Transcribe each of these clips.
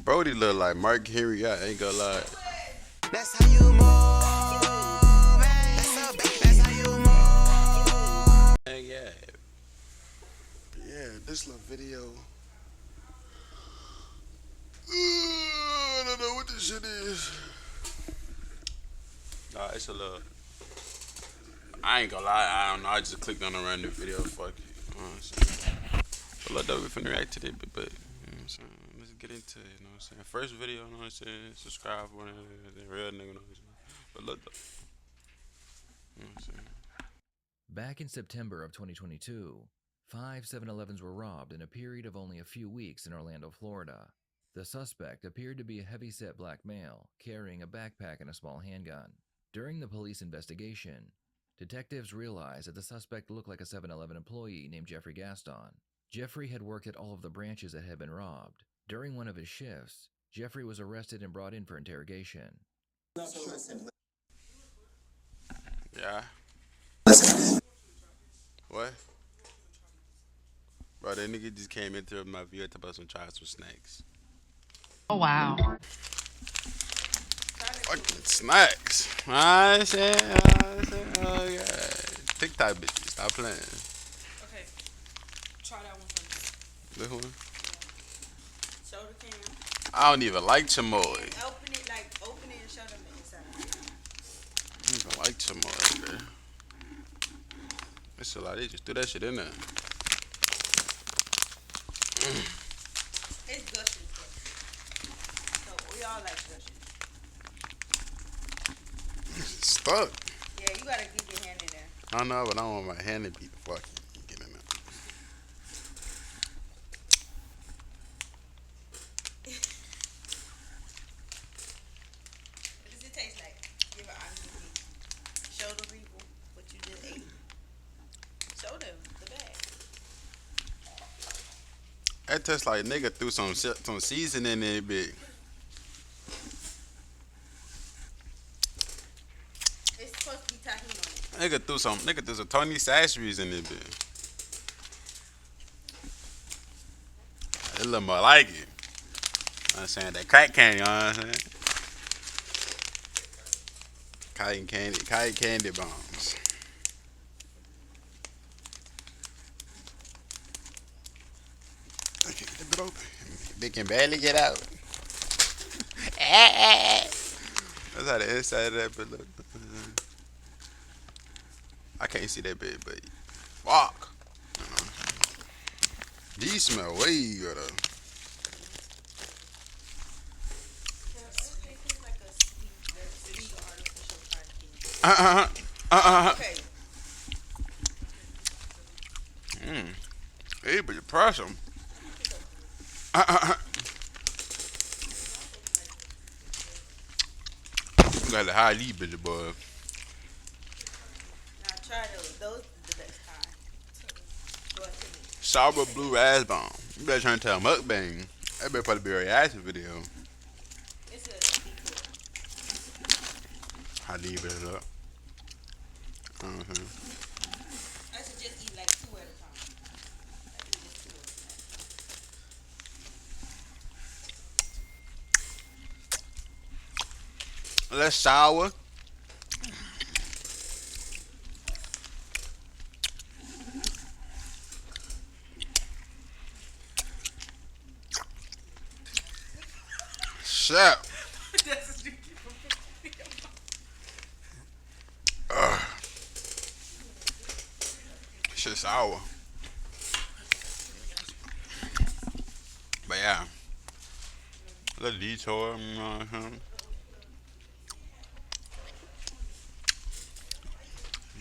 Brody look like Mark Henry. I ain't gonna lie. That's how you move, man. That's how you move. Yeah. Yeah, this little video. I don't know what this shit is. Nah, it's a little. I ain't gonna lie. I don't know. I just clicked on a random video. Fuck it. You know what I'm saying? But look, though, we finna react to it. But you know what I'm saying? Let's get into it. You know what I'm saying? First video. You know what I'm saying? Subscribe for the real nigga. You know what I'm saying? But look, though. You know what I'm saying? Back in September of 2022, 5 7-Elevens were robbed in a period of only a few weeks in Orlando, Florida. The suspect appeared to be a heavy-set black male carrying a backpack and a small handgun. During the police investigation, detectives realized that the suspect looked like a 7-Eleven employee named Jeffrey Gaston. Jeffrey had worked at all of the branches that had been robbed. During one of his shifts, Jeffrey was arrested and brought in for interrogation. Yeah. Listen. What? Bro, that nigga just came into my view to about some try some snacks. Oh, wow. Fucking snacks. I said, oh yeah. TikTok bitches, stop playing. Okay, try that one for me. This one? Show the camera. I don't even like chamoy. And open it and show them the inside. I don't even like chamoy, man. It's a lot. They just threw that shit in there. It's gushing. So we all like gushing. It's stuck. Yeah, you gotta get your hand in there. I don't know, but I don't want my hand to be the fucking get in there. What does it taste like? Give an honest review. Show the people what you just ate. Show them the bag. That tastes like nigga threw some seasoning in it, big. It's supposed to be tahini on it. Nigga threw some Tony Sashries in it, big. It look more like it. You know what I'm saying? That crack candy, you know what I'm saying? Cotton candy bombs. I can't get the bit open. They can barely get out. That's how the inside of that bit look. I can't see that bit, but fuck. These smell way better. It tastes like a sweet artificial tahini. Okay. Hey, but you press them. You got to hide these bitches, boy. Now try those. Those are the best kind. Go ahead to me. Sour blue raspberry bomb. You better turn to a mukbang. That better probably be a reaction video. It's a decoy. How do you beat it up? I should just eat like two at a time. Like just two at a time. Less sour. Shit. That's a sticky from Shit sour. But yeah. A little detour, you know what I'm saying?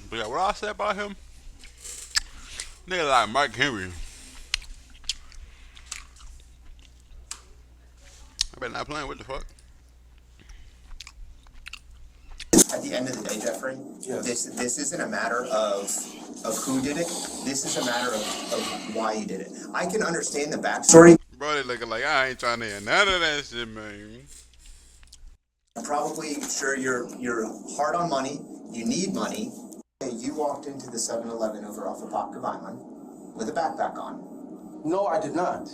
But yeah, what I said about him? Nigga like Mark Henry. I better not playing. What the fuck? At the end of the day, Jeffrey, this isn't a matter of who did it. This is a matter of why you did it. I can understand the backstory. Bro, they looking like I ain't trying to hear none of that shit, man. Probably sure you're hard on money. You need money. You walked into the 7-Eleven over off of Popcom Island with a backpack on. No, I did not.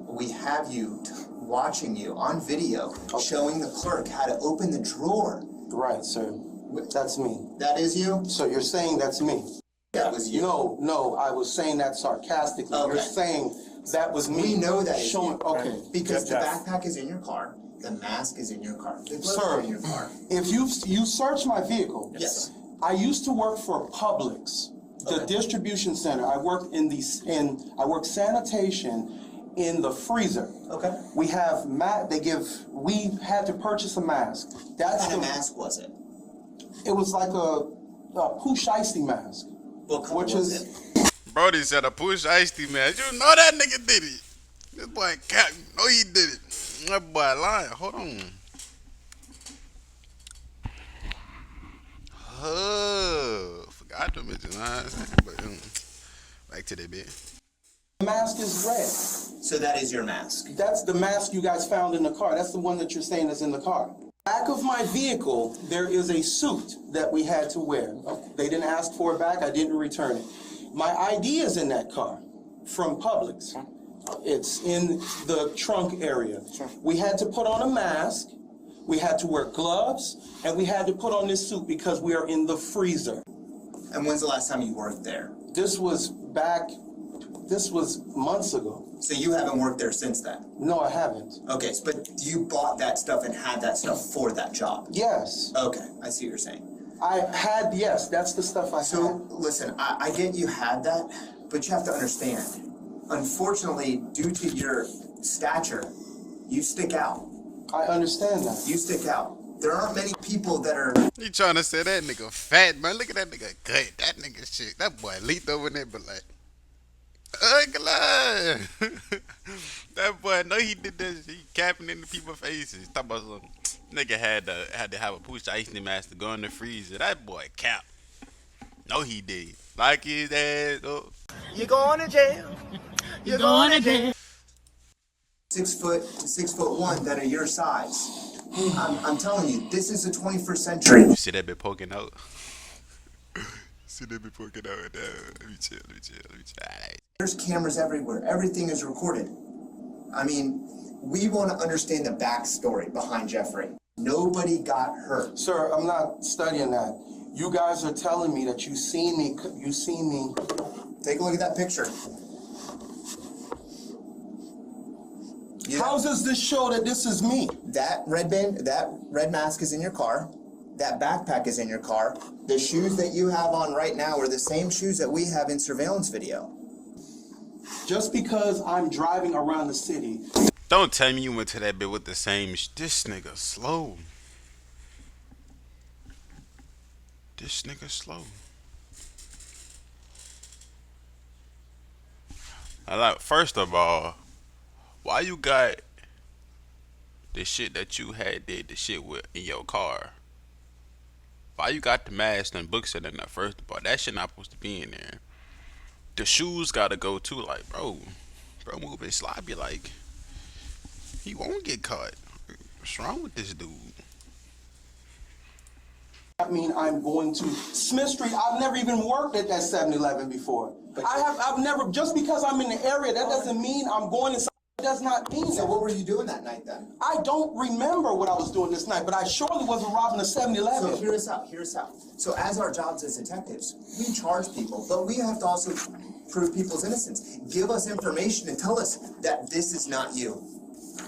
We have you watching you on video, showing the clerk how to open the drawer. Right, sir. That's me. That is you? So you're saying that's me? That was you. No, I was saying that sarcastically. Okay. You're saying that was me. We know that is showing. you. Okay. Because the Jeff. backpack is in your car, the mask is in your car, the gloves Sir, are in your car. if you search my vehicle, Yes. I used to work for Publix, the distribution center. I worked I work sanitation in the freezer. Okay. We have we had to purchase a mask. What That's kind of the mask was it? It was like a push icy mask. What color Which was is it? Brody said a push icy man. You know that nigga did it. This boy cap, you know he did it. That boy lying. Hold on. Forgot to mention but back to that bit. the mask is red. So that is your mask. That's the mask you guys found in the car. That's the one that you're saying is in the car. Back of my vehicle, there is a suit that we had to wear. They didn't ask for it back. I didn't return it. My ID is in that car from Publix. It's in the trunk area. We had to put on a mask. We had to wear gloves, and we had to put on this suit because we are in the freezer. And when's the last time you worked there? This was months ago. So you haven't worked there since then? No, I haven't. Okay, but you bought that stuff and had that stuff for that job? Yes. Okay, I see what you're saying. Yes, that's the stuff I So, had. listen, I get you had that, but you have to understand, unfortunately, due to your stature, you stick out. I understand that. You stick out. There aren't many people that are... You trying to say that nigga fat, man? Look at that nigga gut. That nigga shit. That boy lethal in there, but like, that boy know he did that. He capping in the people's faces. Talk about some nigga had to have a push icy mask to go in the freezer. That boy cap. No, he did. Like his ass. Oh. You're going to jail. You're going to jail. 6 foot to 6'1" that are your size. I'm telling you, this is the 21st century. You see that bit poking out? See that bit poking out? Let me chill. Alright. There's cameras everywhere. Everything is recorded. I mean, we want to understand the backstory behind Jeffrey. Nobody got hurt. Sir, I'm not studying that. You guys are telling me that you seen me. Take a look at that picture. How does this show that this is me? That red mask is in your car. That backpack is in your car. The shoes that you have on right now are the same shoes that we have in surveillance video. Just because I'm driving around the city. Don't tell me you went to that bit with the same. This nigga slow. This nigga slow. First of all, why you got the shit that you had did the shit with in your car? Why you got the mask and books in there? First of all, that shit not supposed to be in there. The shoes gotta go too. Like, bro, move it sloppy. Like, he won't get caught. What's wrong with this dude? I mean, I'm going to Smith Street. I've never even worked at that 7-Eleven before. I've never, just because I'm in the area, that doesn't mean I'm going to. It does not mean So that. what were you doing that night then? I don't remember what I was doing this night, but I surely wasn't robbing a 7-Eleven. So hear us out. So as our jobs as detectives, we charge people, but we have to also prove people's innocence. Give us information and tell us that this is not you.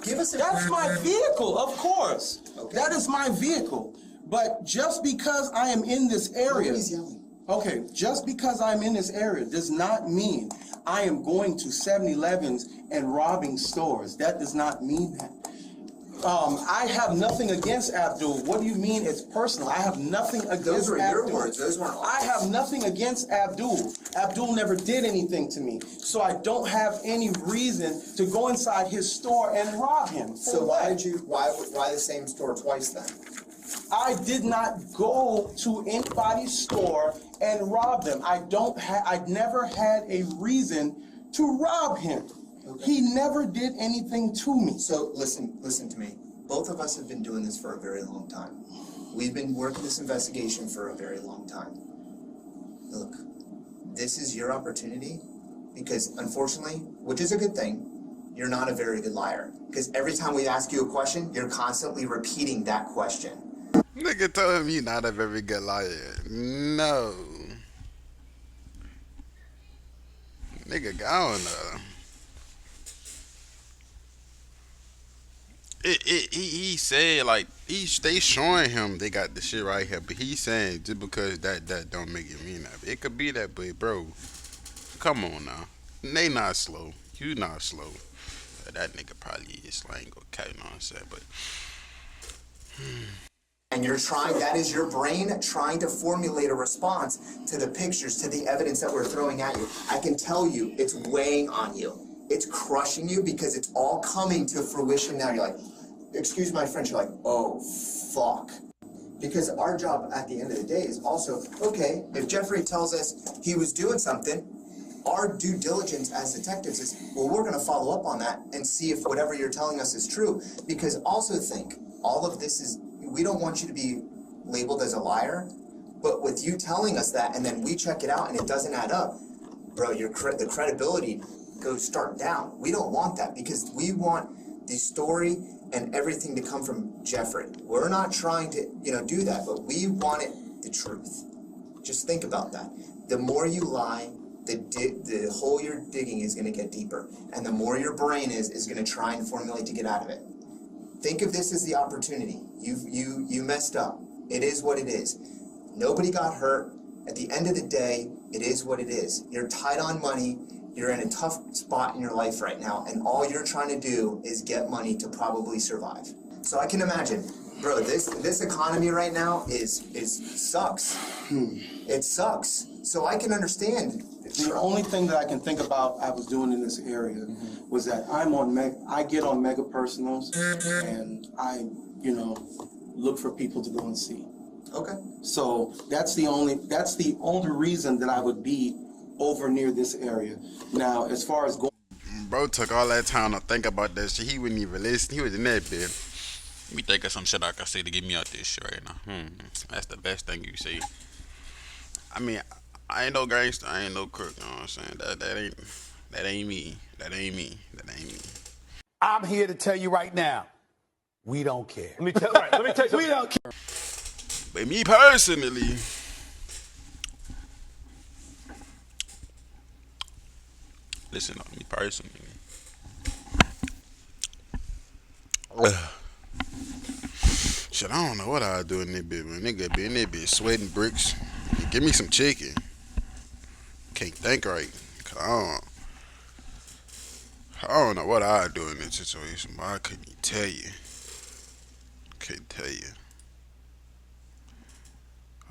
Give us That's my vehicle, of course. Okay. That is my vehicle. But just because I am in this area, Nobody's yelling. okay, just because I'm in this area does not mean I am going to 7-Elevens and robbing stores. That does not mean that. I have nothing against Abdul. What do you mean it's personal? I have nothing against Those were Abdul. your words. Those weren't I have nothing against Abdul. Abdul never did anything to me. So I don't have any reason to go inside his store and rob him. So why the same store twice then? I did not go to anybody's store and rob them. I never had a reason to rob him. Okay. He never did anything to me. So listen to me. Both of us have been doing this for a very long time. We've been working this investigation for a very long time. Look, this is your opportunity because unfortunately, which is a good thing, you're not a very good liar. Because every time we ask you a question, you're constantly repeating that question. Nigga told him you not a very good liar. No. Nigga gone he said like they showing him they got the shit right here, but he's saying just because that don't make it mean that. It could be that, but bro, come on now. They not slow. You not slow. That nigga probably is slang or cat, you know what I'm saying? But And you're trying, that is your brain trying to formulate a response to the pictures, to the evidence that we're throwing at you. I can tell you, it's weighing on you. It's crushing you because it's all coming to fruition now. You're like, excuse my French, you're like, oh, fuck. Because our job at the end of the day is also, okay, if Jeffrey tells us he was doing something, our due diligence as detectives is, well, we're gonna follow up on that and see if whatever you're telling us is true. Because also think, all of this is, we don't want you to be labeled as a liar, but with you telling us that and then we check it out and it doesn't add up, bro, the credibility goes start down. We don't want that because we want the story and everything to come from Jeffrey. We're not trying to, do that, but we want it the truth. Just think about that. The more you lie, the hole you're digging is going to get deeper, and the more your brain is going to try and formulate to get out of it. Think of this as the opportunity. You messed up. It is what it is. Nobody got hurt. At the end of the day, it is what it is. You're tight on money. You're in a tough spot in your life right now, and all you're trying to do is get money to probably survive. So I can imagine, bro, this economy right now is sucks. It sucks. So I can understand. The only thing that I can think about I was doing in this area was that I get on mega personals and I, look for people to go and see. Okay. So that's the only reason that I would be over near this area. Now, as far as going, bro took all that time to think about that shit. He wouldn't even listen. He was in that bed. Let me think of some shit I can say to get me out this shit right now. That's the best thing you say. I mean, I ain't no gangster. I ain't no crook. You know what I'm saying? That ain't me. That ain't me. I'm here to tell you right now, we don't care. Let me tell you something. We don't care. But me personally, listen up, me personally. Shit, I don't know what I'll do in that bit, man. Nigga be in that bit sweating bricks. Give me some chicken. Can't think right. Cause I don't know what I'll do in that situation, but I couldn't even tell you. Can't tell you.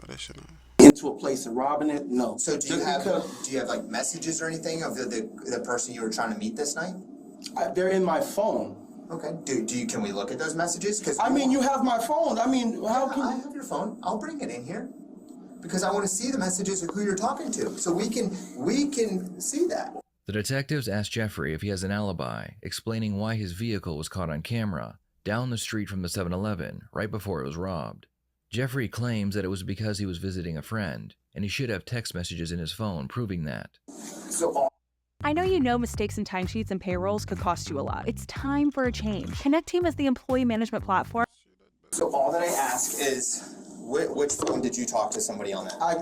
Oh, that shit. into a place and robbing it, no. So do you have like messages or anything of the person you were trying to meet this night? They're in my phone. Okay. Can we look at those messages? Because you have my phone. I have your phone. I'll bring it in here because I want to see the messages of who you're talking to, so we can see that. The detectives asked Jeffrey if he has an alibi, explaining why his vehicle was caught on camera down the street from the 7-Eleven right before it was robbed. Jeffrey claims that it was because he was visiting a friend, and he should have text messages in his phone proving that. I know you know mistakes in timesheets and payrolls could cost you a lot. It's time for a change. Connect Team is the employee management platform. So all that I ask is, which phone did you talk to somebody on that? I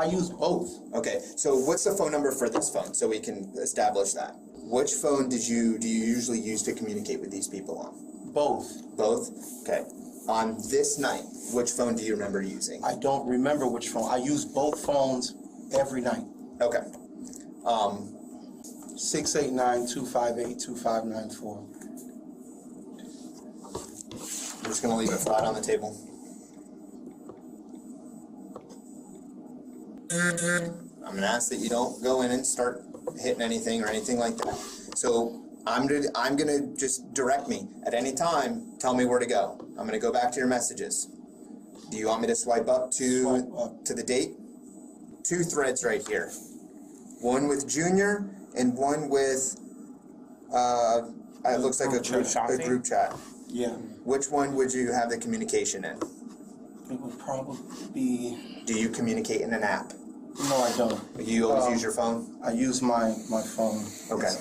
use both. Okay, so what's the phone number for this phone so we can establish that? Which phone do you usually use to communicate with these people on? Both. Both? Okay. On this night, which phone do you remember using? I don't remember which phone. I use both phones every night. Okay. 689-258-2594. I'm just gonna leave it flat on the table. I'm gonna ask that you don't go in and start hitting anything or anything like that. So I'm gonna just direct me at any time. Tell me where to go. I'm gonna go back to your messages. Do you want me to swipe up to the date? 2 threads right here. One with Junior and one with it looks like a group chat. Yeah. Which one would you have the communication in? It would probably be. Do you communicate in an app? No, I don't. You always use your phone? I use my phone. Okay. It's,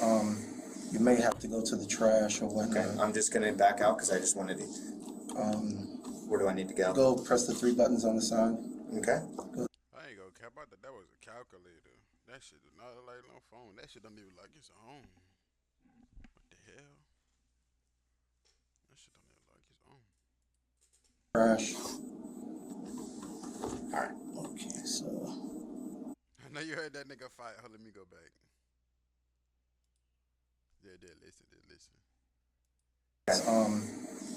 You may have to go to the trash or whatnot. Okay, I'm just gonna back out because I just wanted to. Where do I need to go? Go press the 3 buttons on the side. Okay. I ain't gonna cap out that was a calculator. That shit is not like no phone. That shit don't even like its own. What the hell? That shit don't even like its own. Trash. All right. Okay, so. I know you heard that nigga fight. Hold, let me go back. Yeah, listen.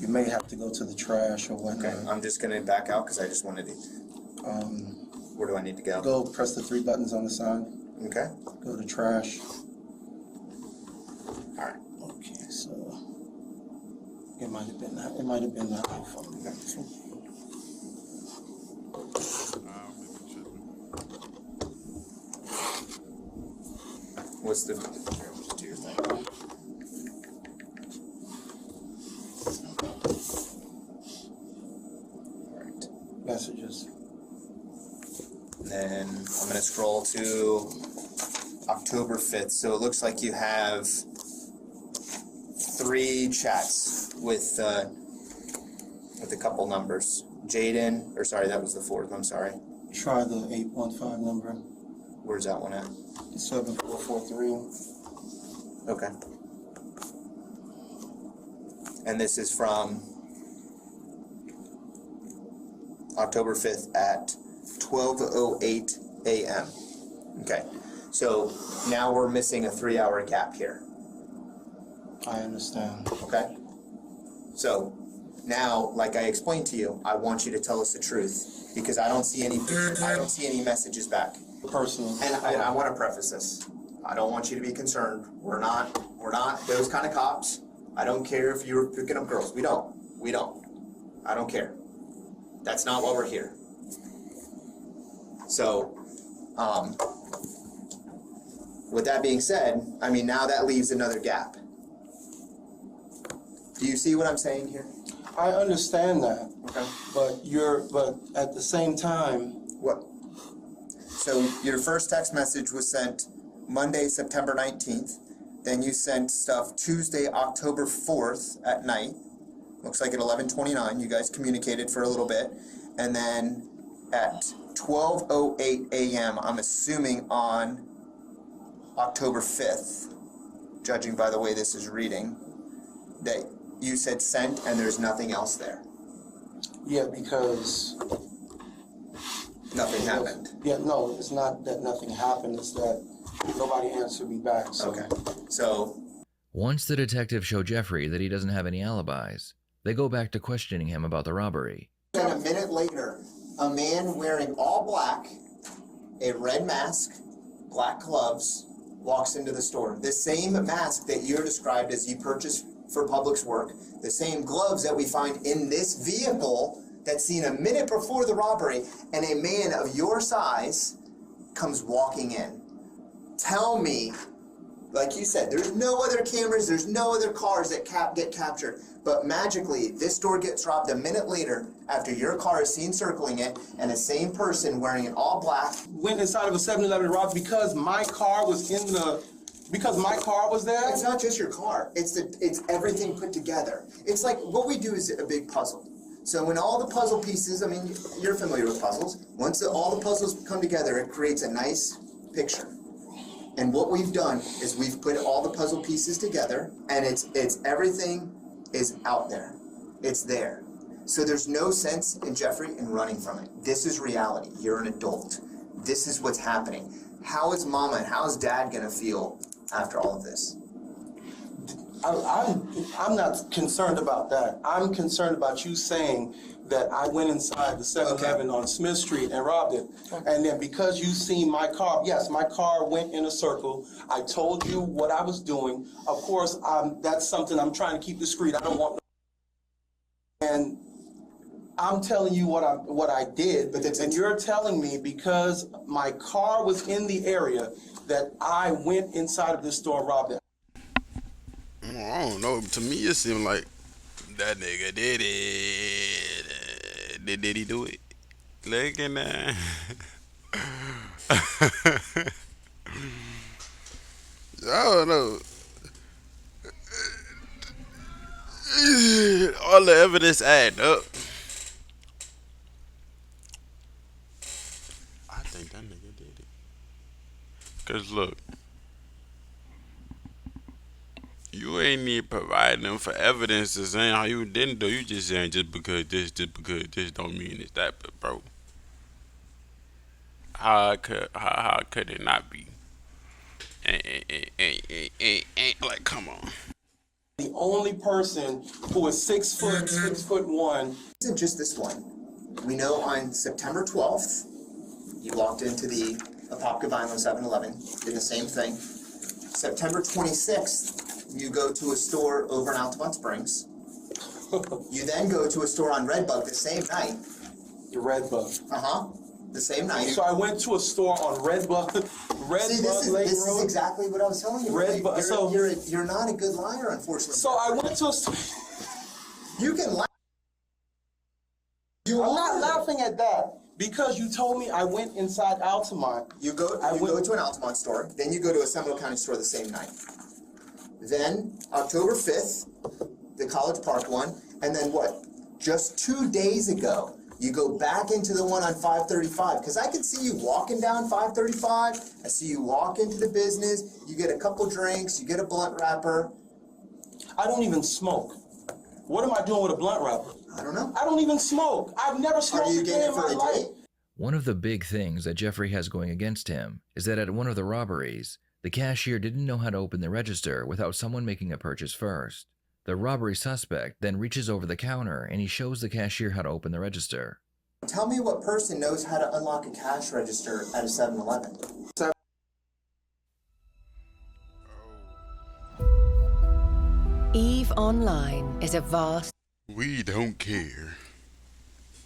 You may have to go to the trash or whatnot. Okay, I'm just gonna back out because I just wanted to. Where do I need to go? Go press the 3 buttons on the side. Okay. Go to trash. All right. Okay, so it might have been that. It might have been that iPhone. What's the? Here, we'll just do your thing. All right. Messages. Then I'm gonna scroll to October 5th. So it looks like you have 3 chats with a couple numbers. Jaden, or sorry, that was the 4th. I'm sorry. Try the 815 number. Where's that one at? 7443. Okay. And this is from October 5th at 12:08 a.m. Okay. So now we're missing a 3-hour gap here. I understand. Okay. So now, like I explained to you, I want you to tell us the truth because I don't see any messages back. Personal. And I want to preface this. I don't want you to be concerned. We're not those kind of cops. I don't care if you're picking up girls. We don't. I don't care. That's not why we're here. So, with that being said, I mean, now that leaves another gap. Do you see what I'm saying here? I understand that. Okay. But at the same time. What? So your first text message was sent Monday, September 19th. Then you sent stuff Tuesday, October 4th at night. Looks like at 11:29. You guys communicated for a little bit. And then at 12:08 a.m., I'm assuming on October 5th, judging by the way this is reading, that you said sent and there's nothing else there. Yeah, because. Nothing happened. Yeah, no, it's not that nothing happened. It's that nobody answered me back. So. Okay. So. Once the detectives show Jeffrey that he doesn't have any alibis, they go back to questioning him about the robbery. Then a minute later, a man wearing all black, a red mask, black gloves, walks into the store. The same mask that you're described as you purchased for Publix work, the same gloves that we find in this vehicle that's seen a minute before the robbery, and a man of your size comes walking in. Tell me, like you said, there's no other cameras, there's no other cars that get captured, but magically this door gets robbed a minute later after your car is seen circling it, and the same person wearing an all black went inside of a 7-Eleven and robbed because my car was because my car was there. It's not just your car. It's everything put together. It's like what we do is a big puzzle. So when all the puzzle pieces, I mean, you're familiar with puzzles. Once all the puzzles come together, it creates a nice picture. And what we've done is we've put all the puzzle pieces together, and it's everything is out there. It's there. So there's no sense in Jeffrey in running from it. This is reality. You're an adult. This is what's happening. How is Mama and how is Dad gonna feel after all of this? I'm not concerned about that. I'm concerned about you saying that I went inside the 7-Eleven on Smith Street and robbed it. And then because you seen my car, yes, my car went in a circle. I told you what I was doing. Of course, that's something I'm trying to keep discreet. I don't want. And I'm telling you what I did, and you're telling me because my car was in the area that I went inside of this store and robbed it. I don't know. To me, it seemed like that nigga did it. Did he do it? Look at that. I don't know. all the evidence add up. I think that nigga did it. Cause look, you ain't need providing them for evidence to saying how you didn't do. You just saying just because this don't mean it's that, but bro. How could it not be? Like, come on. The only person who is 6 foot, 6'1". It isn't just this one. We know on September 12th, you walked into the Apopka Vinyl 7-Eleven, did the same thing. September 26th, you go to a store over in Altamont Springs. You then go to a store on Redbug the same night. The Redbug. The same night. So I went to a store on Redbug, Lake this Road. is exactly what I was telling you. Redbug. You're not a good liar, unfortunately. So I went to a store. You can lie. I'm not laughing at that because you told me I went inside Altamont. You go to an Altamont store, then you go to a Seminole County store the same night. Then October 5th, the College Park one, and then what? Just 2 days ago, you go back into the one on 535, because I can see you walking down 535, I see you walk into the business, you get a couple drinks, you get a blunt wrapper. I don't even smoke. What am I doing with a blunt wrapper? I don't know. I don't even smoke. I've never smoked a day in my life. One of the big things that Jeffrey has going against him is that at one of the robberies, the cashier didn't know how to open the register without someone making a purchase first. The robbery suspect then reaches over the counter and he shows the cashier how to open the register. Tell me what person knows how to unlock a cash register at a 7-Eleven. EVE Online is a vast... We don't care.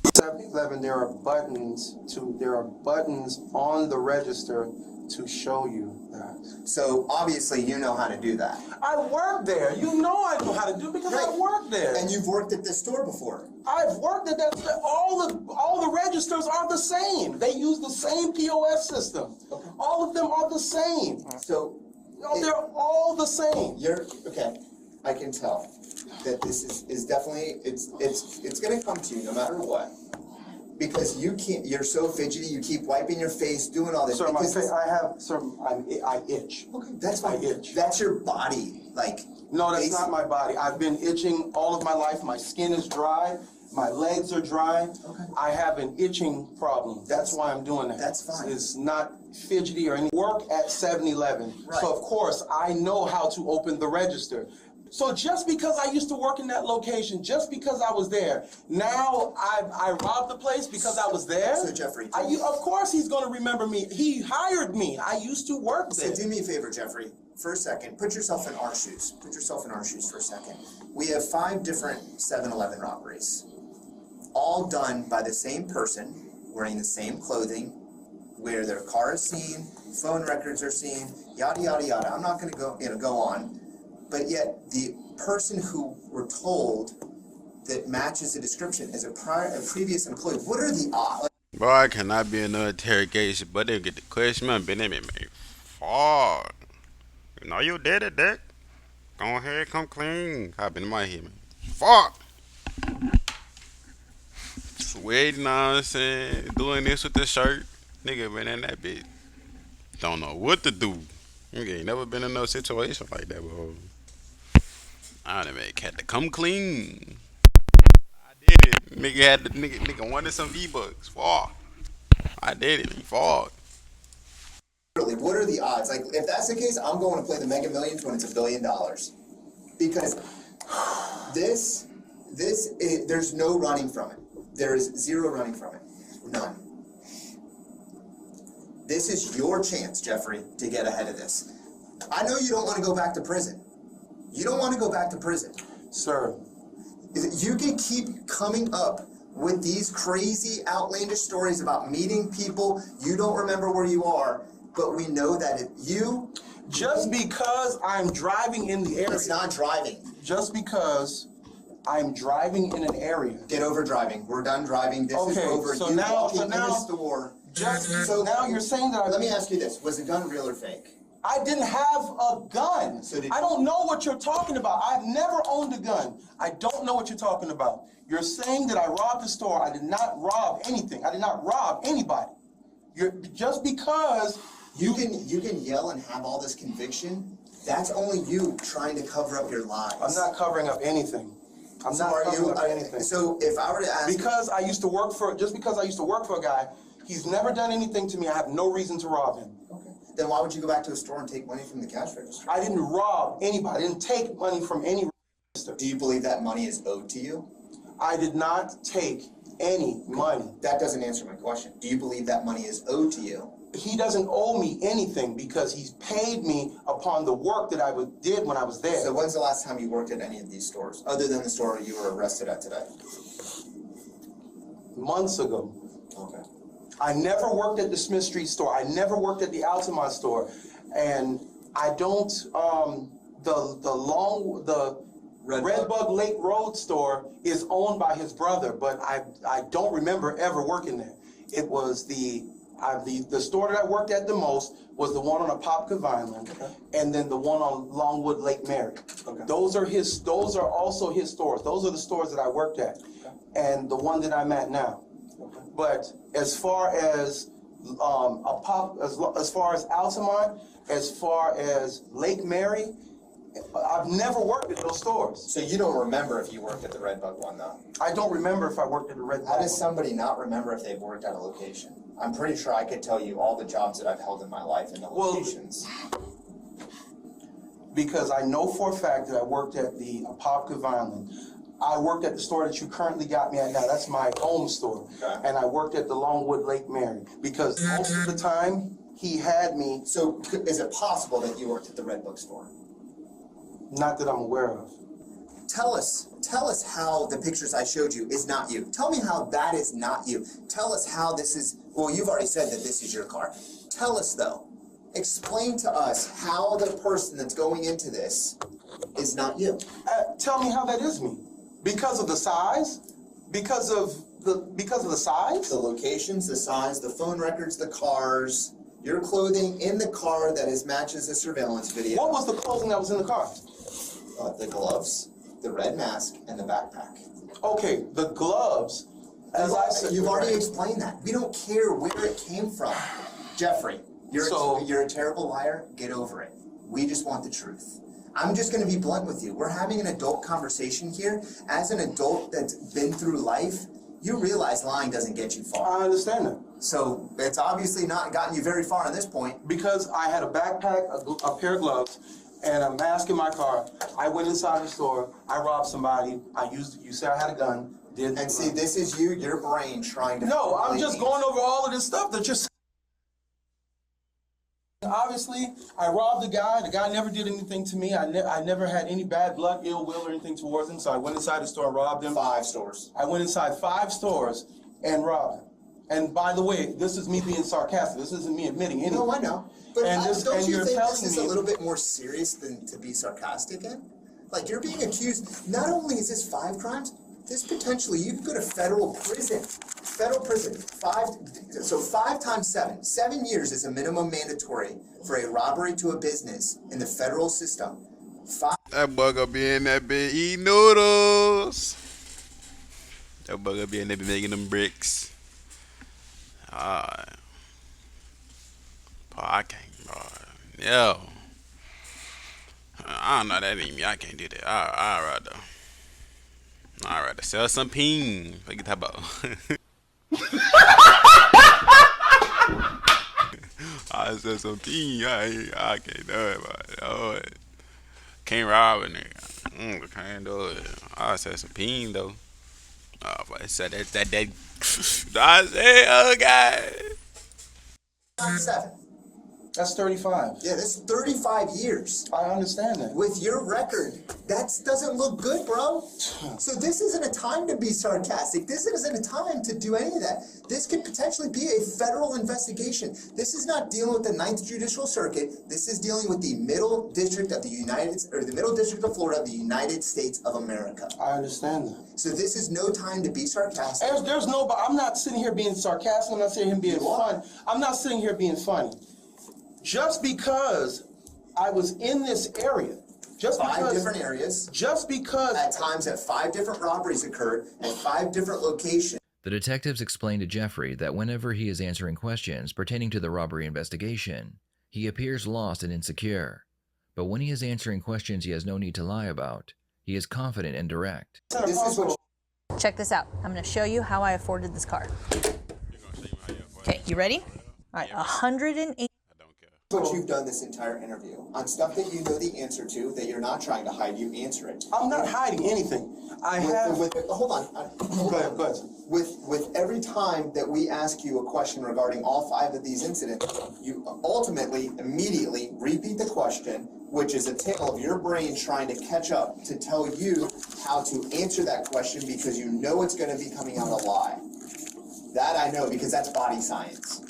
7-Eleven, there are buttons on the register to show you that. So obviously you know how to do that. I work there. You know I know how to do it because I work there. And you've worked at this store before. I've worked at that store. All the registers are the same. They use the same POS system. Okay. All of them are the same. So they're all the same. Okay. I can tell that this is definitely it's gonna come to you no matter what. Because you're so fidgety, you keep wiping your face, doing all this. Sir, I itch. Okay, that's fine. I itch. That's your body, like. No, that's not my body. I've been itching all of my life. My skin is dry. My legs are dry. Okay. I have an itching problem. That's why I'm doing that. That's fine. It's not fidgety or any work at 7-Eleven. Right. So of course I know how to open the register. So just because I used to work in that location, just because I was there, now I robbed the place because I was there? So Jeffrey, of course he's going to remember me. He hired me. I used to work there. So do me a favor, Jeffrey, for a second. Put yourself in our shoes. Put yourself in our shoes for a second. We have 5 different 7-Eleven robberies, all done by the same person, wearing the same clothing, where their car is seen, phone records are seen, yada, yada, yada. I'm not going to go on. But yet, the person who we're told that matches the description is a previous employee. What are the odds? Boy, I cannot be in no interrogation, but they get the question, man, but they make me fall. You know you did it, Dick. Go ahead, come clean. Hop in my head, man. Fuck. Sweating, you know what I'm saying? Doing this with the shirt. Nigga been in that bitch. Don't know what to do. Nigga ain't never been in no situation like that before. I done had to come clean. I did it. Nigga wanted some V-Bucks. Fuck. I did it. He fought. What are the odds? Like, if that's the case, I'm going to play the Mega Millions when it's $1 billion. Because there's no running from it. There is zero running from it. None. This is your chance, Jeffrey, to get ahead of this. I know you don't want to go back to prison. You don't want to go back to prison. Sir. You can keep coming up with these crazy, outlandish stories about meeting people. You don't remember where you are, but we know that Just because I'm driving in the area. It's not driving. Just because I'm driving in an area. Get over driving. We're done driving. This is over. So you now, walking in the store. Now you're saying that let me ask you this. Was the gun real or fake? I didn't have a gun. I don't know what you're talking about. I've never owned a gun. I don't know what you're talking about. You're saying that I robbed the store. I did not rob anything. I did not rob anybody. Just because you can yell and have all this conviction. That's only you trying to cover up your lies. I'm not covering up anything. I'm not covering up anything. So if I were to ask, because I used to work for a guy, he's never done anything to me. I have no reason to rob him. Okay. Then why would you go back to a store and take money from the cash register? I didn't rob anybody. I didn't take money from any register. Do you believe that money is owed to you? I did not take any money. That doesn't answer my question. Do you believe that money is owed to you? He doesn't owe me anything because he's paid me upon the work that I did when I was there. So when's the last time you worked at any of these stores, other than the store you were arrested at today? Months ago. Okay. I never worked at the Smith Street store. I never worked at the Altamont store. And I don't, the Redbug Lake Road store is owned by his brother, but I don't remember ever working there. It was the store that I worked at the most was the one on Apopka Vineland, and then the one on Longwood Lake Mary. Okay. Those are also his stores. Those are the stores that I worked at, and the one that I'm at now. Okay. But as far as as far as Altamont, as far as Lake Mary, I've never worked at those stores. So you don't remember if you worked at the Redbug one, though? I don't remember if I worked at the Redbug one. How does somebody not remember if they've worked at a location? I'm pretty sure I could tell you all the jobs that I've held in my life and the locations. Because I know for a fact that I worked at the Apopka Vineland. I worked at the store that you currently got me at now. That's my home store. Okay. And I worked at the Longwood Lake Mary. Because most of the time, he had me. So is it possible that you worked at the Redbug store? Not that I'm aware of. Tell us how the pictures I showed you is not you. Tell me how that is not you. Tell us how this is, well, you've already said that this is your car. Tell us though, explain to us how the person that's going into this is not you. Tell me how that is me. Because of the size? Because of the size? The locations, the size, the phone records, the cars, your clothing in the car that matches the surveillance video. What was the clothing that was in the car? The gloves, the red mask, and the backpack. Okay, the gloves. As I said, you've already explained that. We don't care where it came from. Jeffrey, you're a terrible liar. Get over it. We just want the truth. I'm just going to be blunt with you. We're having an adult conversation here. As an adult that's been through life, you realize lying doesn't get you far. I understand that. So it's obviously not gotten you very far on this point. Because I had a backpack, a pair of gloves, and a mask in my car. I went inside the store. I robbed somebody. You said I had a gun. And see, this is your brain trying to... No, I'm just going over all of this stuff that you're saying. Obviously, I robbed the guy. The guy never did anything to me. I never had any bad blood, ill will, or anything towards him. So I went inside the store and robbed him. 5 stores. I went inside 5 stores and robbed him. And by the way, this is me being sarcastic. This isn't me admitting anything. No, I know. But don't you think this is a me, little bit more serious than to be sarcastic in? Like, you're being accused, not only is this 5 crimes, this potentially, you could go to federal prison. Federal prison, 5 times 7. 7 years is a minimum mandatory for a robbery to a business in the federal system. That boy gonna be in that bed eating noodles. That boy gonna be in there making them bricks. I can't, bro. Yo. I don't know, that ain't me. I can't do that. I'd rather sell some peen. What you talk about? I sell some peen. I can't do it, bro. Can't rob a nigga. Can't do it. I sell some peen though. But I said that. I say, oh God. 7. That's 35. Yeah, that's 35 years. I understand that. With your record, that doesn't look good, bro. So this isn't a time to be sarcastic. This isn't a time to do any of that. This could potentially be a federal investigation. This is not dealing with the 9th Judicial Circuit. This is dealing with the Middle District of the Middle District of Florida of the United States of America. I understand that. So this is no time to be sarcastic. There's no, but I'm not sitting here being sarcastic. I'm not sitting here being funny. I'm not sitting here being funny. Just because I was in this area. Just Five different areas. Just because. At times that 5 different robberies occurred at 5 different locations. The detectives explained to Jeffrey that whenever he is answering questions pertaining to the robbery investigation, he appears lost and insecure. But when he is answering questions he has no need to lie about, he is confident and direct. This is what Check this out. I'm going to show you how I afforded this car. Okay, you ready? All right, 108. what you've done this entire interview. On stuff that you know the answer to, that you're not trying to hide, you answer it. I'm not hiding anything. Hold on. Go ahead. With every time that we ask you a question regarding all 5 of these incidents, you ultimately, immediately repeat the question, which is a tale of your brain trying to catch up to tell you how to answer that question because you know it's going to be coming out a lie. That I know because that's body science.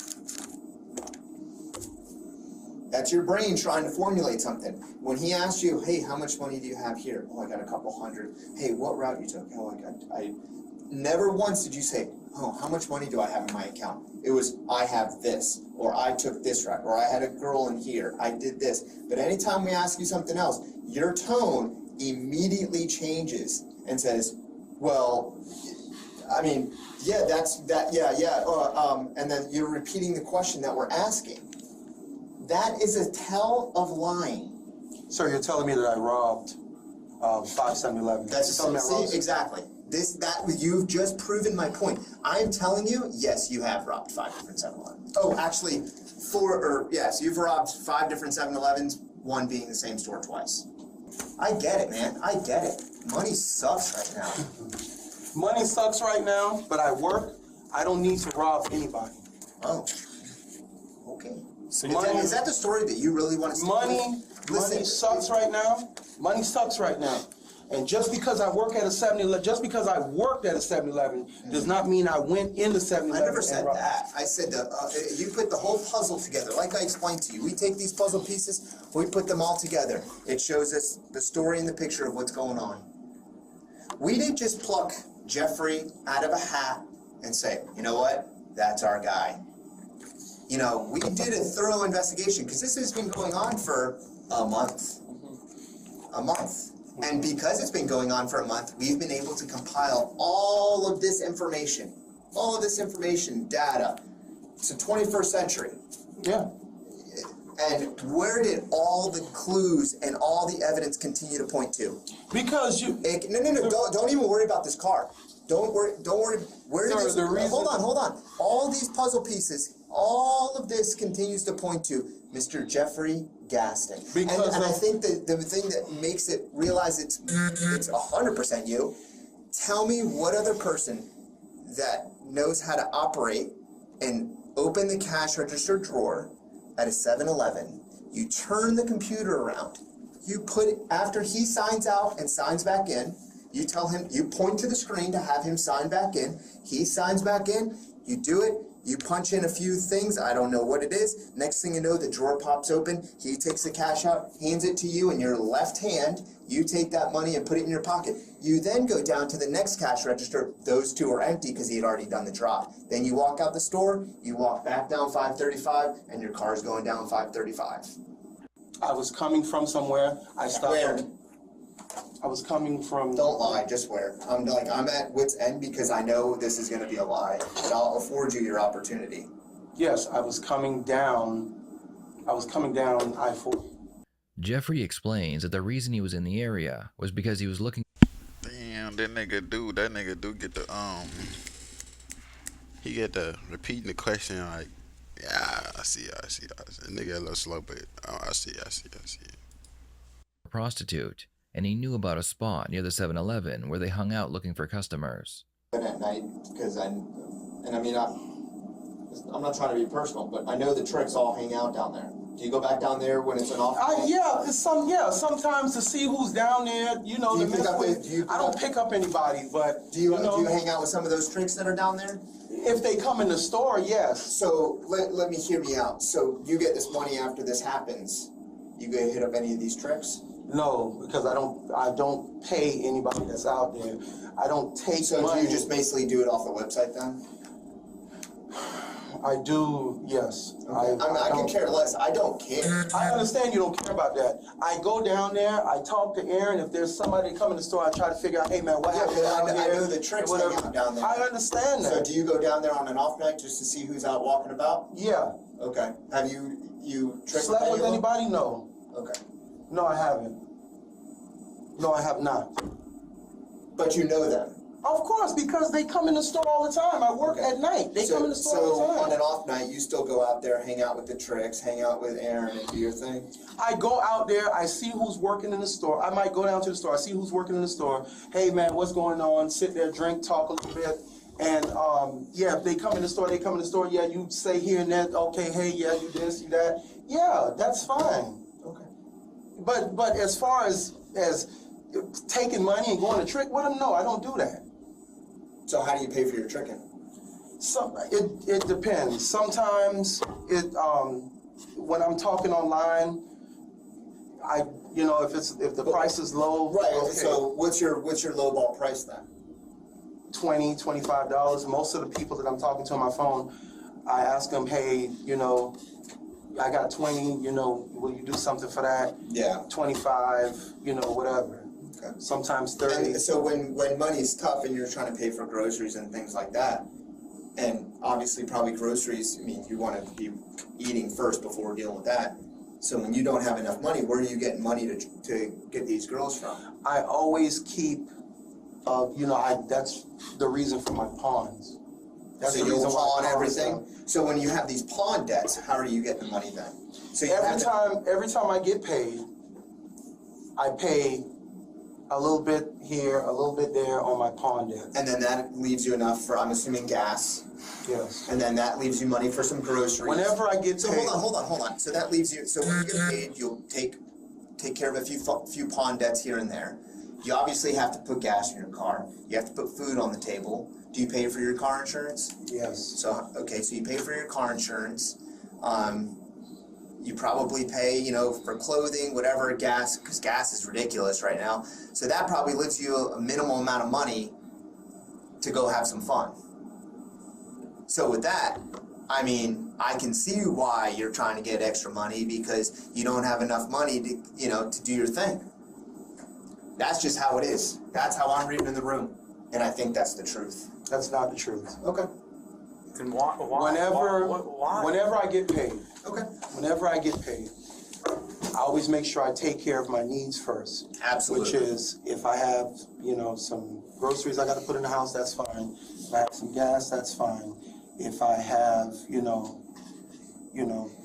That's your brain trying to formulate something. When he asks you, hey, how much money do you have here? Oh, I got a couple hundred. Hey, what route you took? Oh, I never once did you say, oh, how much money do I have in my account? It was, I have this, or I took this route, or I had a girl in here, I did this. But anytime we ask you something else, your tone immediately changes and says, well, I mean, yeah, and then you're repeating the question that we're asking. That is a tell of lying. Sir, you're telling me that I robbed 5 7-Eleven. Exactly. You've just proven my point. I'm telling you, yes, you have robbed 5 different 7-Elevens. Oh, actually, yes, you've robbed 5 different 7-Elevens, one being the same store twice. I get it, man. I get it. Money sucks right now. Money sucks right now, but I work. I don't need to rob anybody. Oh, okay. So is that the story that you really want to see? Money sucks right now. Money sucks right now. And just because I work at a 7-Eleven, just because I worked at a 7-Eleven, does not mean I went into 7-Eleven. I never said that. I said you put the whole puzzle together, like I explained to you. We take these puzzle pieces, we put them all together. It shows us the story and the picture of what's going on. We didn't just pluck Jeffrey out of a hat and say, you know what, that's our guy. You know, we did a thorough investigation because this has been going on for a month. A month. And because it's been going on for a month, we've been able to compile all of this information, data, to 21st century. Yeah. And where did all the clues and all the evidence continue to point to? Because you... Don't even worry about this car. Don't worry. Where did this... Hold on. All these puzzle pieces, all of this continues to point to Mr. Jeffrey Gaston. And I think the thing that makes it realize it's 100% you, tell me what other person that knows how to operate and open the cash register drawer at a 7-Eleven, you turn the computer around, you put it, after he signs out and signs back in, you tell him, you point to the screen to have him sign back in, he signs back in, you do it, you punch in a few things, I don't know what it is, next thing you know, the drawer pops open, he takes the cash out, hands it to you in your left hand, you take that money and put it in your pocket. You then go down to the next cash register, those 2 are empty because he had already done the drop. Then you walk out the store, you walk back down 535, and your car's going down 535. I was coming from somewhere, I stopped. Where? I was coming from... Don't lie, just where. I'm at wit's end because I know this is going to be a lie, and I'll afford you your opportunity. Yes, I was coming down I-40. Jeffrey explains that the reason he was in the area was because he was looking... Damn, that nigga do get the, he get the repeating the question like, yeah, I see. The nigga a little slow, but I see. a prostitute, and he knew about a spot near the 7-Eleven where they hung out looking for customers. At night, because I'm not trying to be personal, but I know the tricks all hang out down there. Do you go back down there when it's an off day? Sometimes to see who's down there, you know. I don't pick up anybody, but do you hang out with some of those tricks that are down there? If they come in the store, yes. So let me hear me out. So you get this money after this happens. You go hit up any of these tricks? No, because I don't pay anybody that's out there. I don't take money. So do you just basically do it off the website then? I do, yes. I can care less. I don't care. I understand you don't care about that. I go down there, I talk to Aaron. If there's somebody come in the store, I try to figure out, hey man, what happened down here? I know the tricks hang out down there. I understand that. So do you go down there on an off night just to see who's out walking about? Yeah. Okay. Have you tricked Slept with anyone? anybody? No. Okay. No, I haven't. No, I have not. But you know them? Of course, because they come in the store all the time. I work at night. They come in the store all the time. So on an off night, you still go out there, hang out with the tricks, hang out with Aaron, and do your thing? I go out there, I see who's working in the store. I might go down to the store, I see who's working in the store. Hey man, what's going on? Sit there, drink, talk a little bit. And yeah, if they come in the store, they come in the store. Yeah, you say here and there, okay, hey, yeah, you this, you that. Yeah, that's fine. Okay. But as far as taking money and going to trick with them, no, I don't do that. So how do you pay for your tricking? It depends. Sometimes when I'm talking online, if the price is low. Right. Okay. So what's your lowball price then? $20, $25. Most of the people that I'm talking to on my phone, I ask them, hey, I got 20, will you do something for that? Yeah. 25, whatever. Okay. Sometimes 30. And so when money's tough and you're trying to pay for groceries and things like that, and obviously probably groceries, I mean, you want to be eating first before dealing with that. So when you don't have enough money, where are you getting money to get these girls from? I always keep, that's the reason for my pawns. That's so the you'll reason why pawn pawns, everything? So when you have these pawn debts, how are you getting the money then? So you every time I get paid, I pay a little bit here, a little bit there on my pawn debt. And then that leaves you enough for, I'm assuming, gas. Yes. And then that leaves you money for some groceries. Whenever I get so paid. hold on. So that leaves you, so when you get paid, you'll take care of a few pawn debts here and there. You obviously have to put gas in your car. You have to put food on the table. Do you pay for your car insurance? Yes. So, okay, so you pay for your car insurance. You probably pay, for clothing, whatever, gas, because gas is ridiculous right now. So that probably leaves you a minimal amount of money to go have some fun. So with that, I mean, I can see why you're trying to get extra money because you don't have enough money to, to do your thing. That's just how it is. That's how I'm reading in the room. And I think that's the truth. That's not the truth. Okay. And why? Whenever I get paid. Okay. Whenever I get paid, I always make sure I take care of my needs first. Absolutely. Which is, if I have, some groceries I got to put in the house, that's fine. If I have some gas, that's fine. If I have,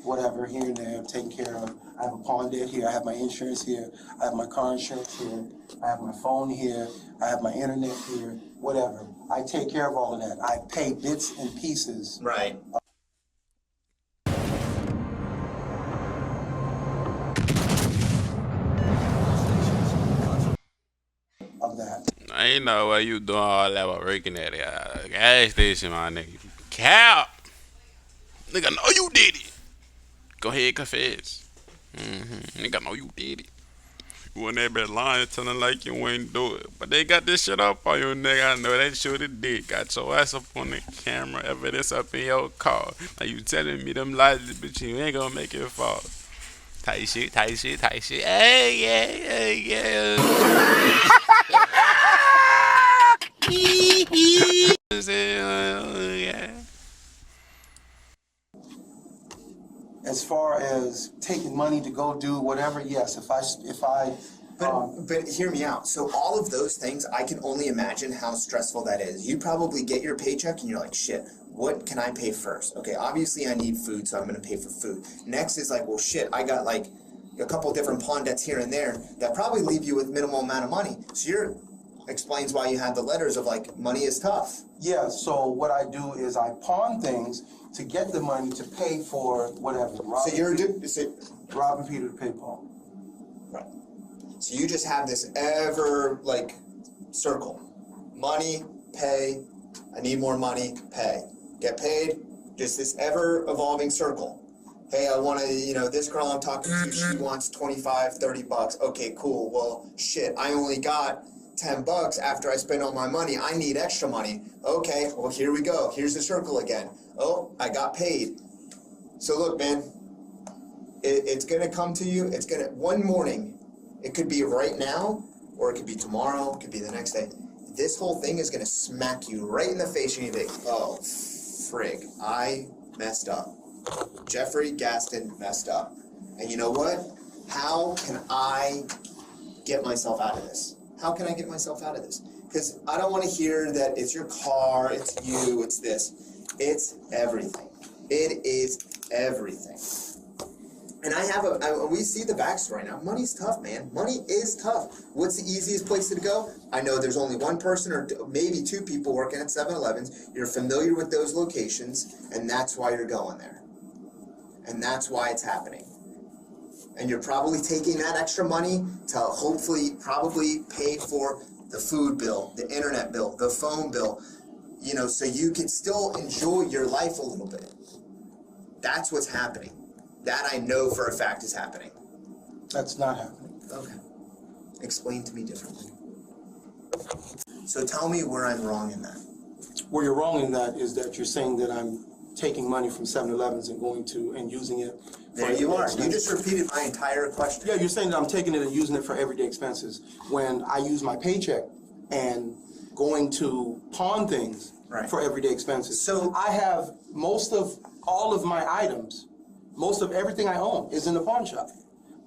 whatever here and there, taken care of. I have a pawn debt here. I have my insurance here. I have my car insurance here. I have my phone here. I have my internet here. Whatever. I take care of all of that. I pay bits and pieces. Right. Of that. I ain't know why you doing all that while working at a gas station, my nigga. Cap! Nigga, know you did it. Go ahead, confess. Nigga, know you did it. You in that bed lying, telling like you ain't do it. But they got this shit up on you, nigga. I know that shit did. Got your ass up on the camera, evidence up in your car. Now you telling me them lies, bitch, you ain't gonna make it fall. Tight shit. Hey, yeah. As far as taking money to go do whatever, yes. But hear me out. So all of those things, I can only imagine how stressful that is. You probably get your paycheck and you're like, shit, what can I pay first? Okay, obviously I need food, so I'm going to pay for food. Next is like, well, shit, I got like a couple different pawn debts here and there that probably leave you with minimal amount of money. So explains why you had the letters of like, money is tough. Yeah, so what I do is I pawn things to get the money to pay for whatever. Robbing Peter to pay Paul. Right. So you just have this ever, circle. Money, pay, I need more money, pay. Get paid, just this ever-evolving circle. Hey, I want to, this girl I'm talking to, she wants $25, $30. Okay, cool. Well, shit, I only got $10 after I spend all my money. I need extra money. Okay, well, here we go. Here's the circle again. Oh, I got paid. So look, man, it's going to come to you. It's going to, one morning, it could be right now, or it could be tomorrow, it could be the next day. This whole thing is going to smack you right in the face, and you think, oh, frig, I messed up. Jeffrey Gaston messed up. And you know what? How can I get myself out of this? How can I get myself out of this? Because I don't want to hear that it's your car, it's you, it's this. It's everything. It is everything. And we see the backstory now. Money's tough, man. Money is tough. What's the easiest place to go? I know there's only one person or maybe two people working at 7-Elevens. You're familiar with those locations, and that's why you're going there. And that's why it's happening. And you're probably taking that extra money to hopefully probably pay for the food bill, the internet bill, the phone bill, you know, so you can still enjoy your life a little bit. That's what's happening. That I know for a fact is happening. That's not happening. Okay. Explain to me differently. So tell me where I'm wrong in that. Where you're wrong in that is that you're saying that I'm taking money from 7-Elevens and going to and using it. There you are. You just repeated my entire question. Yeah, you're saying that I'm taking it and using it for everyday expenses when I use my paycheck and going to pawn things for everyday expenses. So I have most of all of my items, most of everything I own is in the pawn shop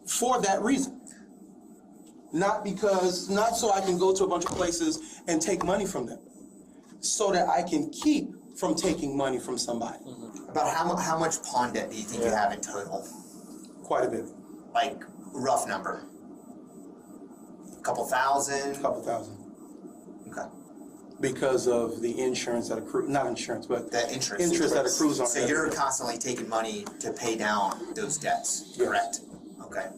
for that reason. Not so I can go to a bunch of places and take money from them. So that I can keep from taking money from somebody. About how much pawn debt do you think you have in total? Quite a bit. Like, rough number? A couple thousand? Couple thousand. Okay. Because of the insurance that accrues, not insurance, but the interest that accrues on it. So you're constantly taking money to pay down those debts, correct? Okay.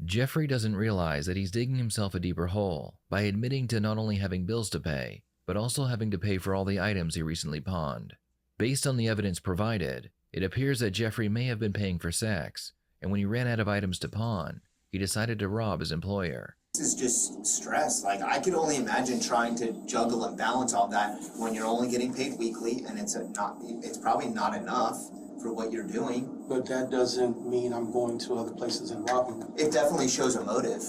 Jeffrey doesn't realize that he's digging himself a deeper hole by admitting to not only having bills to pay, but also having to pay for all the items he recently pawned. Based on the evidence provided, it appears that Jeffrey may have been paying for sex, and when he ran out of items to pawn, he decided to rob his employer. This is just stress. Like, I could only imagine trying to juggle and balance all that when you're only getting paid weekly, and it's probably not enough for what you're doing. But that doesn't mean I'm going to other places and robbing them. It definitely shows a motive.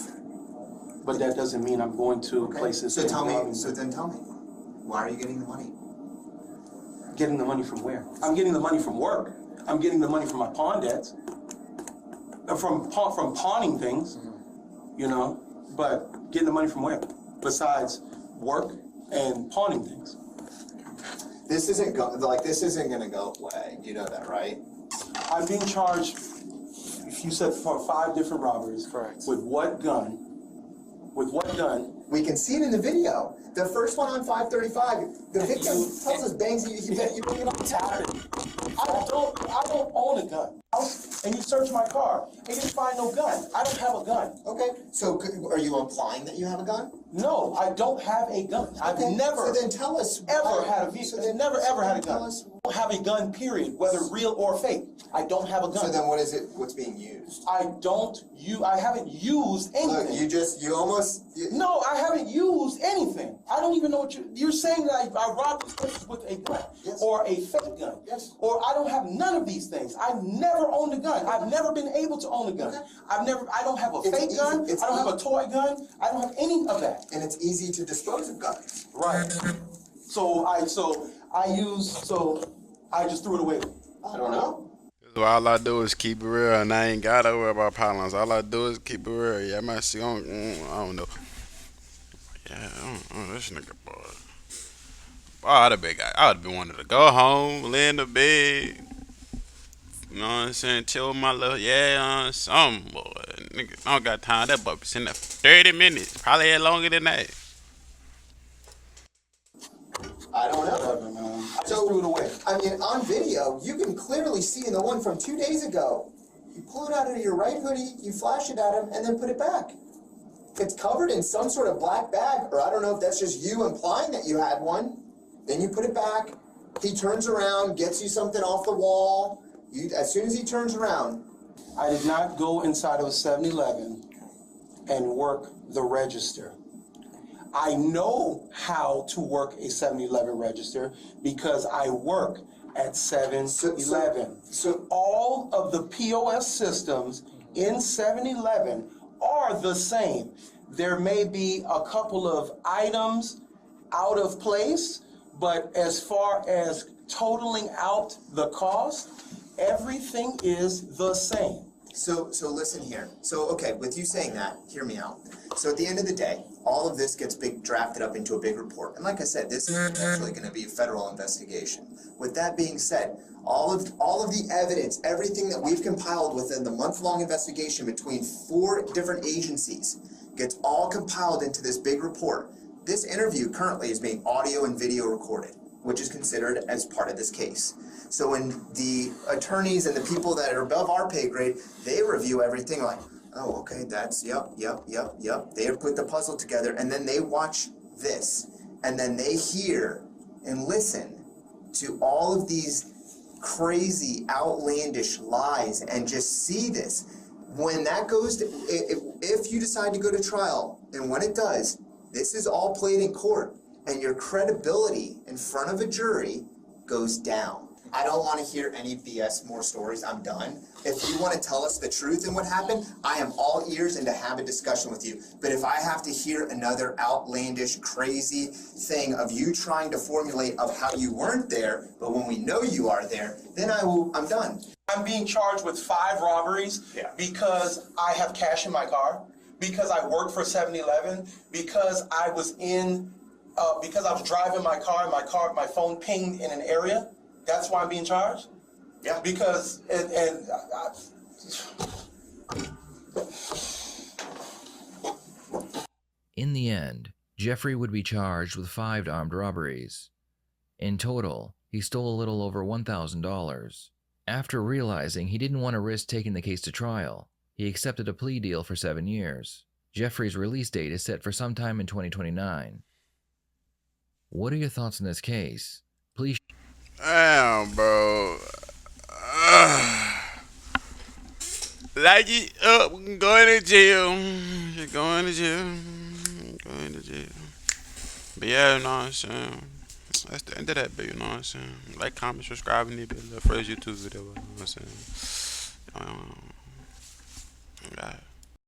But that doesn't mean I'm going to places and robbing them. So then tell me, why are you getting the money? Getting the money from where? I'm getting the money from work. I'm getting the money from my pawn debts. From pawning things, you know, but getting the money from where? Besides work and pawning things. This isn't gonna go away. You know that, right? I'm being charged, if you said, for 5 different robberies. Correct. With what gun? With what gun? We can see it in the video. The first one on 535, the victim tells us bangs you bring it on tap. I don't own a gun. And you search my car, and you didn't find no gun. I don't have a gun. Okay, so are you implying that you have a gun? No, I don't have a gun. I've never. So then tell us. Ever had a vehicle. So then, never ever had a gun. I don't have a gun, period, whether real or fake. I don't have a gun. So then what is it? What's being used? I haven't used anything. Look, No, I haven't used anything. I don't even know what you're saying that I robbed this place with a gun. Yes. Or a fake gun. Yes. Or I don't have none of these things. I've never owned a gun. I've never been able to own a gun. Okay. I don't have a fake gun. I don't have a toy gun. I don't have any of that. And it's easy to dispose of guns. Right. So I just threw it away. I don't know. All I do is keep it real, and I ain't gotta worry about problems. All I do is keep it real. Yeah, I might see on. I don't know. Yeah, I don't know this nigga, boy. I'd have been wanting to go home, lay in the bed. You know what I'm saying? Chill with my little, something, boy. Nigga, I don't got time. That boy be sitting there for 30 minutes. Probably had longer than that. I don't know. I just threw it away. I mean, on video, you can clearly see in the one from 2 days ago. You pull it out of your right hoodie, you flash it at him, and then put it back. It's covered in some sort of black bag, or I don't know if that's just you implying that you had one. Then you put it back. He turns around, gets you something off the wall. As soon as he turns around. I did not go inside of a 7-Eleven and work the register. I know how to work a 7-Eleven register because I work at 7-Eleven. So all of the POS systems in 7-Eleven are the same. There may be a couple of items out of place, but as far as totaling out the cost, everything is the same. So listen here. So, okay, with you saying that, hear me out. So at the end of the day, all of this gets drafted up into a big report. And like I said, this is actually going to be a federal investigation. With that being said, all of the evidence, everything that we've compiled within the month-long investigation between 4 different agencies gets all compiled into this big report. This interview currently is being audio and video recorded, which is considered as part of this case. So when the attorneys and the people that are above our pay grade, they review everything like, oh, okay, that's, yep. They have put the puzzle together, and then they watch this, and then they hear and listen to all of these crazy, outlandish lies and just see this. When that goes to, if you decide to go to trial, and when it does, this is all played in court, and your credibility in front of a jury goes down. I don't want to hear any BS more stories. I'm done. If you want to tell us the truth and what happened, I am all ears and to have a discussion with you. But if I have to hear another outlandish, crazy thing of you trying to formulate of how you weren't there, but when we know you are there, then I'm done. I'm being charged with 5 robberies because I have cash in my car, because I work for 7-Eleven, because I was driving my car and my phone pinged in an area. That's why I'm being charged? Yeah. Because, In the end, Jeffrey would be charged with 5 armed robberies. In total, he stole a little over $1,000. After realizing he didn't want to risk taking the case to trial, he accepted a plea deal for 7 years. Jeffrey's release date is set for sometime in 2029. What are your thoughts on this case? Please. Damn, bro. Like it up, going to jail. You're going to jail. Going to jail. But yeah, you know what I'm saying? That's the end of that video, you know what I'm saying? Like, comment, subscribe, and leave the first YouTube video, you know what I'm saying? Yeah.